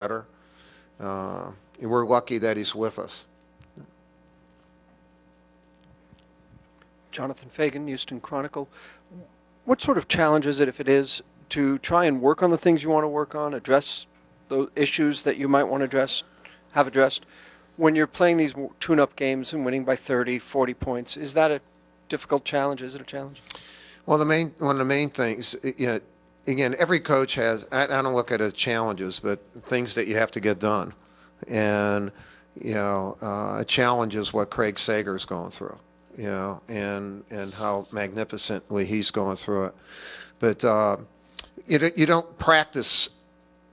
better. We're lucky that he's with us. Jonathan Fagan, Houston Chronicle. What sort of challenge is it, if it is, to try and work on the things you want to work on, address the issues that you might want to have addressed, when you're playing these tune-up games and winning by 30, 40 points? Is that a difficult challenge? Is it a challenge? Well, one of the main things, again, every coach has, I don't look at it as challenges, but things that you have to get done. And, a challenge is what Craig Sager's going through, and how magnificently he's going through it. But you don't practice,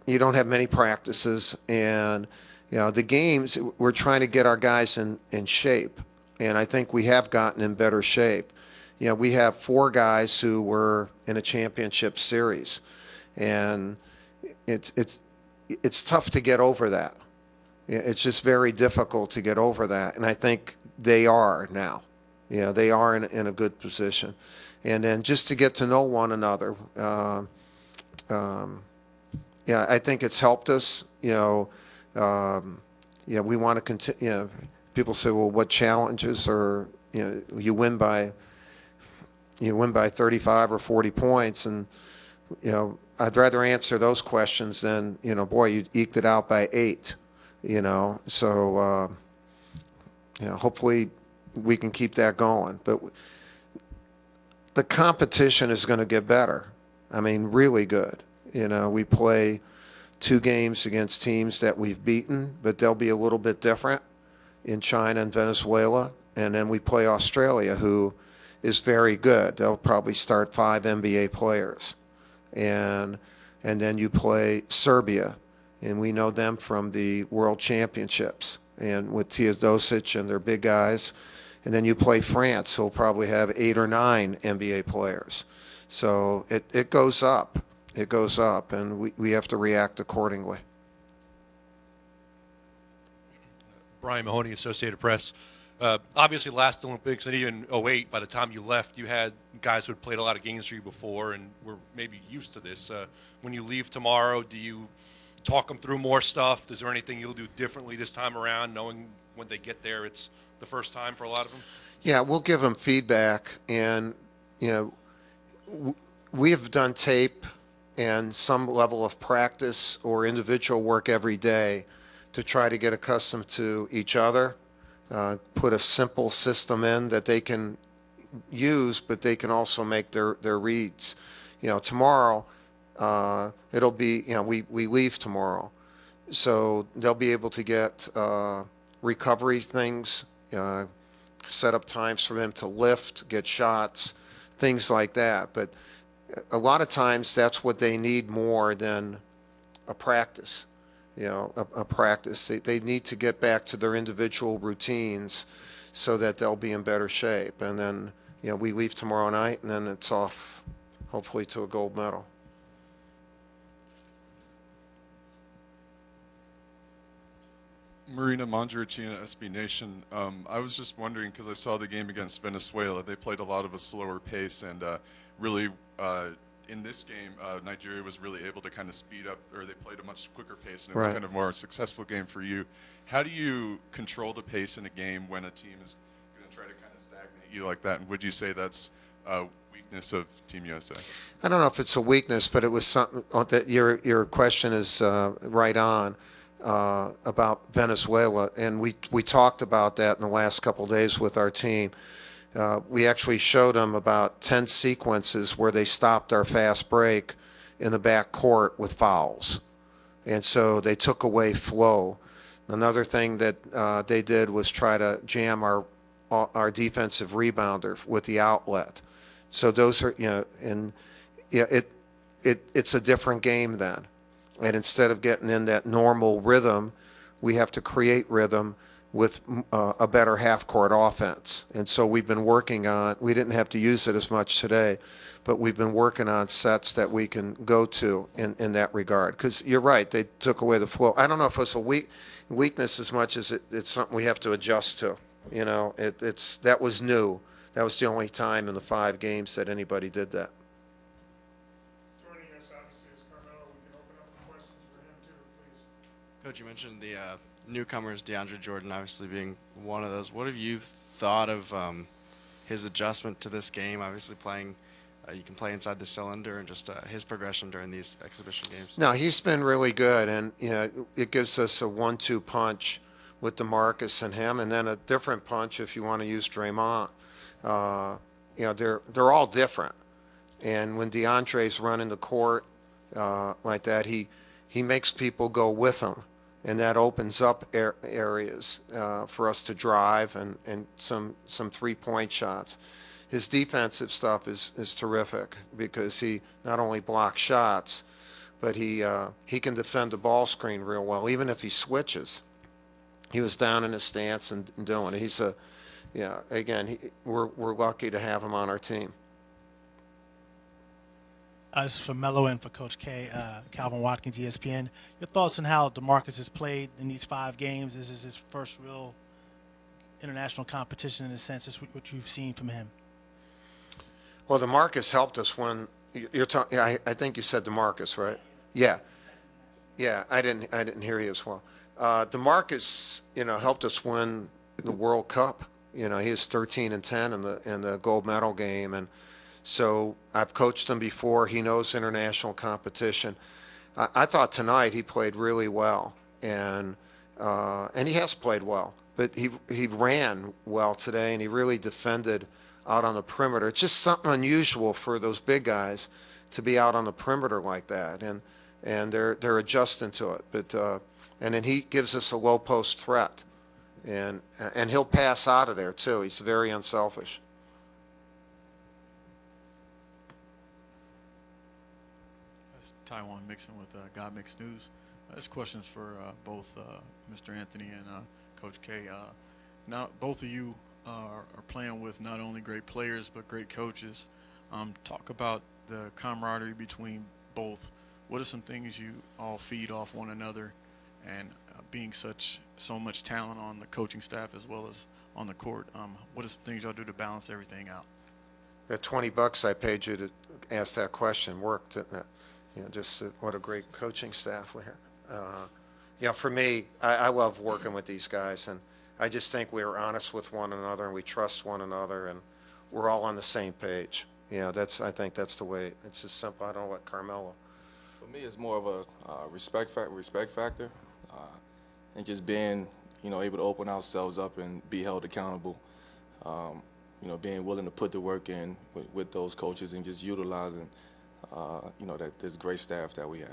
you don't have many practices, and, the games, we're trying to get our guys in shape. And I think we have gotten in better shape. We have 4 guys who were in a championship series, and it's tough to get over that. It's just very difficult to get over that, and I think they are now. They are in a good position, and then just to get to know one another. I think it's helped us. We want to continue. People say, well, what challenges? Or you win by 35 or 40 points, and I'd rather answer those questions than boy, you eked it out by 8. So hopefully we can keep that going. But the competition is going to get better. I mean, really good. We play 2 games against teams that we've beaten, but they'll be a little bit different in China and Venezuela. And then we play Australia, who is very good. They'll probably start 5 NBA players. And then you play Serbia, and we know them from the World Championships, and with Teodosic and their big guys. And then you play France, who'll probably have 8 or 9 NBA players. So it goes up. It goes up, and we have to react accordingly. Brian Mahoney, Associated Press. Obviously, last Olympics and even '08, by the time you left, you had guys who had played a lot of games for you before and were maybe used to this. When you leave tomorrow, do you talk them through more stuff? Is there anything you'll do differently this time around, knowing when they get there it's the first time for a lot of them? Yeah, we'll give them feedback, and we have done tape and some level of practice or individual work every day to try to get accustomed to each other. Put a simple system in that they can use, but they can also make their reads. Tomorrow, it'll be, we leave tomorrow. So they'll be able to get recovery things, set up times for them to lift, get shots, things like that. But a lot of times that's what they need more than a practice. A practice. They need to get back to their individual routines so that they'll be in better shape. And then, we leave tomorrow night, and then it's off, hopefully, to a gold medal. Marina Mangiaricina, SB Nation. I was just wondering, because I saw the game against Venezuela, they played a lot of a slower pace, and really in this game, Nigeria was really able to kind of speed up, or they played a much quicker pace, and it was kind of more a successful game for you. How do you control the pace in a game when a team is going to try to kind of stagnate you like that? And would you say that's a weakness of Team USA? I don't know if it's a weakness, but it was something that your question is right on about Venezuela, and we talked about that in the last couple of days with our team. We actually showed them about 10 sequences where they stopped our fast break in the back court with fouls. And so they took away flow. Another thing that they did was try to jam our defensive rebounder with the outlet. So those are, it's a different game then. And instead of getting in that normal rhythm, we have to create rhythm with a better half-court offense. And so we've been working on, we didn't have to use it as much today, but we've been working on sets that we can go to in that regard. Because you're right, they took away the flow. I don't know if it's a weakness as much as it's something we have to adjust to. That was new. That was the only time in the 5 games that anybody did that. Joining us, obviously, is Carmelo. We can open up for questions for him, too, please. Coach, you mentioned the newcomers, DeAndre Jordan, obviously being one of those. What have you thought of his adjustment to this game? Obviously, playing, you can play inside the cylinder, and just his progression during these exhibition games. No, he's been really good, and it gives us a 1-2 punch with DeMarcus and him, and then a different punch if you want to use Draymond. They're all different, and when DeAndre's running the court like that, he makes people go with him, and that opens up areas for us to drive and some 3-point shots. His defensive stuff is terrific because he not only blocks shots, but he can defend the ball screen real well, even if he switches. He was down in his stance and doing it. He's we're lucky to have him on our team. This is for Melo and for Coach K, Calvin Watkins, ESPN. Your thoughts on how DeMarcus has played in these 5 games? This is his first real international competition in a sense. Just what you've seen from him. Well, DeMarcus helped us when you're talking. I think you said DeMarcus, right? Yeah. I didn't hear you as well. DeMarcus, helped us win the World Cup. He was 13-10 in the gold medal game, and so I've coached him before. He knows international competition. I thought tonight he played really well, and he has played well. But he ran well today, and he really defended out on the perimeter. It's just something unusual for those big guys to be out on the perimeter like that, and they're adjusting to it. But and then he gives us a low post threat, and he'll pass out of there too. He's very unselfish. That's Taiwan Mixon with God Mix News. This question is for both Mr. Anthony and Coach K. Now, both of you are playing with not only great players but great coaches. Talk about the camaraderie between both. What are some things you all feed off one another, and being so much talent on the coaching staff as well as on the court? What are some things y'all do to balance everything out? That $20 I paid you to ask that question worked, didn't it? What a great coaching staff we have. For me, I love working with these guys, and I just think we're honest with one another, and we trust one another, and we're all on the same page. I think that's the way. It's just simple. I don't know what Carmelo. For me, it's more of a respect factor, and just being, able to open ourselves up and be held accountable. Being willing to put the work in with those coaches and just utilizing, this great staff that we have.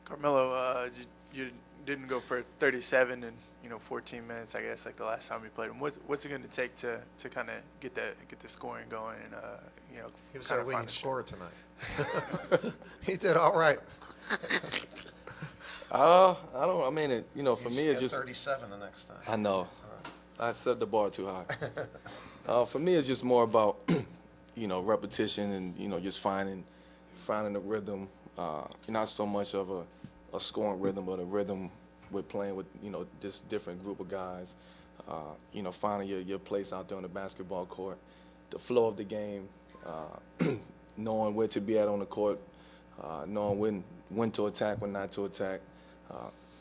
Carmelo, you didn't go for 37 in 14 minutes, I guess, like the last time we played him. What's it going to take to kind of get the scoring going and He was our leading scorer tonight. He did all right. I mean, for me, it's just 37 the next time. I know. I set the bar too high. For me, it's just more about, repetition and, just finding the rhythm. Not so much of a scoring rhythm, but a rhythm with playing with, this different group of guys. Finding your place out there on the basketball court, the flow of the game, knowing where to be at on the court, knowing when to attack, when not to attack.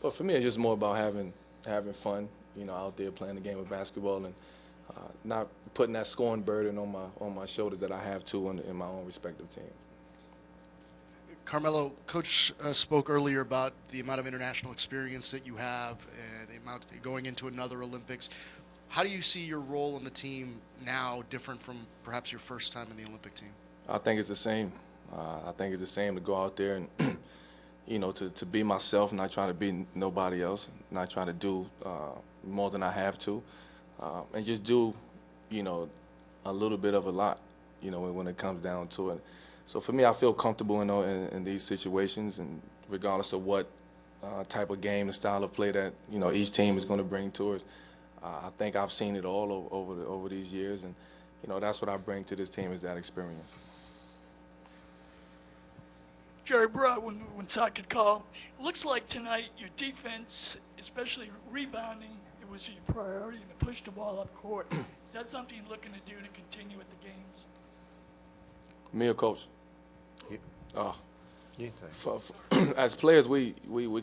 But for me, it's just more about having fun, out there playing the game of basketball, and not putting that scoring burden on my shoulders that I have too in my own respective team. Carmelo, Coach spoke earlier about the amount of international experience that you have and the amount going into another Olympics. How do you see your role on the team now different from perhaps your first time in the Olympic team? I think it's the same. I think it's the same to go out there and, to be myself, not trying to be nobody else, not trying to do more than I have to, and just do, a little bit of a lot, when it comes down to it. So for me, I feel comfortable in these situations, and regardless of what type of game and style of play that each team is going to bring to us, I think I've seen it all over these years, and that's what I bring to this team is that experience. Jerry Broad, when Sock could call, it looks like tonight your defense, especially rebounding, it was your priority to push the ball up court. Is that something you're looking to do to continue with the games? Me or Coach? As players, we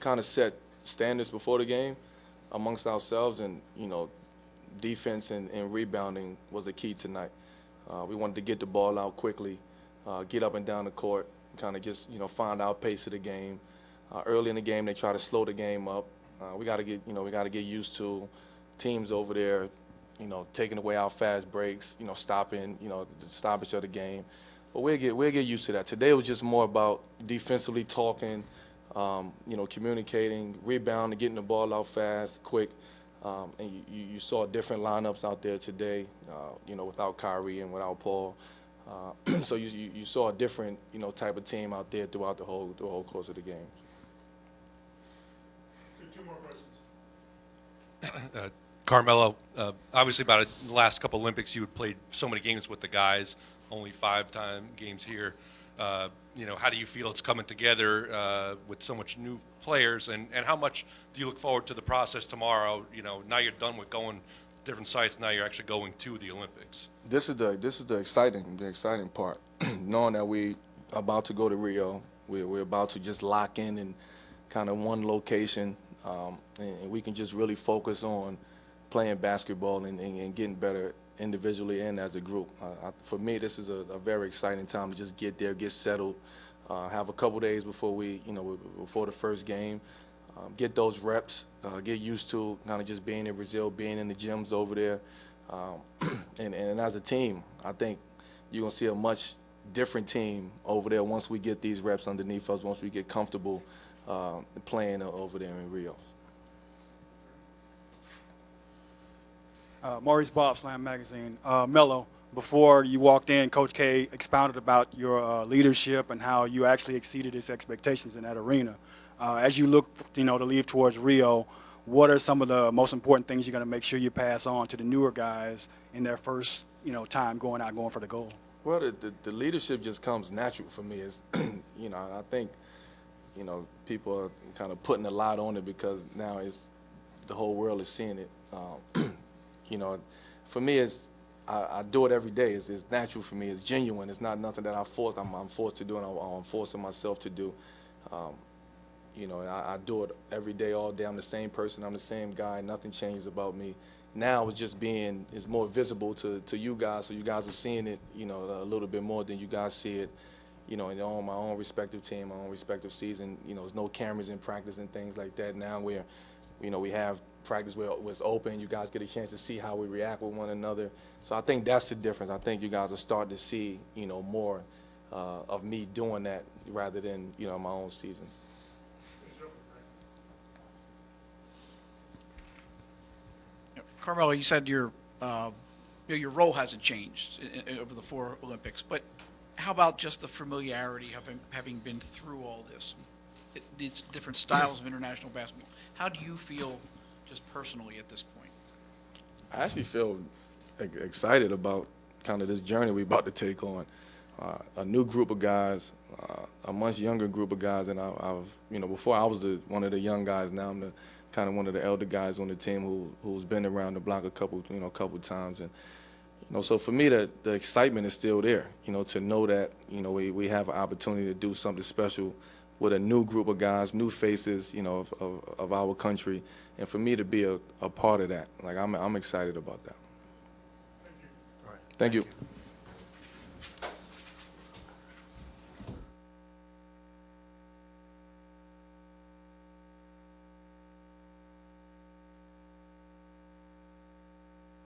kind of set standards before the game amongst ourselves, and defense and rebounding was the key tonight. We wanted to get the ball out quickly, get up and down the court, kind of just find our pace of the game. Early in the game, they try to slow the game up. We got to get used to teams over there, taking away our fast breaks, stopping, the stoppage of the game. But we'll get used to that. Today was just more about defensively talking, communicating, rebounding, getting the ball out fast, quick. And you saw different lineups out there today, without Kyrie and without Paul. So you saw a different, type of team out there throughout the whole course of the game. Two more questions. Carmelo, obviously about the last couple Olympics, you had played so many games with the guys, only 5-time games here. How do you feel it's coming together with so much new players, and how much do you look forward to the process tomorrow? Now you're done with going different sites, now you're actually going to the Olympics. This is the exciting part. Knowing that we about to go to Rio, we're about to just lock in kind of one location, and we can just really focus on playing basketball and getting better individually and as a group. For me, this is a very exciting time to just get there, get settled, have a couple days before before the first game, get those reps, get used to kind of just being in Brazil, being in the gyms over there, and as a team, I think you're gonna see a much different team over there once we get these reps underneath us, once we get comfortable playing over there in Rio. Maurice Bob, Slam Magazine. Melo, before you walked in, Coach K expounded about your leadership and how you actually exceeded his expectations in that arena. As you look, to leave towards Rio, what are some of the most important things you're going to make sure you pass on to the newer guys in their first, time going for the goal? Well, the leadership just comes natural for me. It's, I think, people are kind of putting a lot on it because now the whole world is seeing it. For me, I do it every day. It's natural for me. It's genuine. It's not nothing that I'm forced to do, and I'm forcing myself to do. I do it every day, all day. I'm the same person. I'm the same guy. Nothing changes about me. Now it's more visible to you guys, so you guys are seeing it, a little bit more than you guys see it, in my own respective team, my own respective season. There's no cameras in practice and things like that. Now we have practice where it's open. You guys get a chance to see how we react with one another. So I think that's the difference. I think you guys are starting to see, more of me doing that rather than, my own season. Carmelo, you said your role hasn't changed over the 4 Olympics, but how about just the familiarity of having been through all this, these different styles of international basketball? How do you feel just personally at this point? I actually feel excited about kind of this journey we're about to take on. A new group of guys, a much younger group of guys, and before I was one of the young guys. Now I'm kind of one of the elder guys on the team who's been around the block a couple times, and so for me the excitement is still there. To know that we have an opportunity to do something special with a new group of guys, new faces, of our country, and for me to be a part of that, I'm excited about that. All right. Thank you.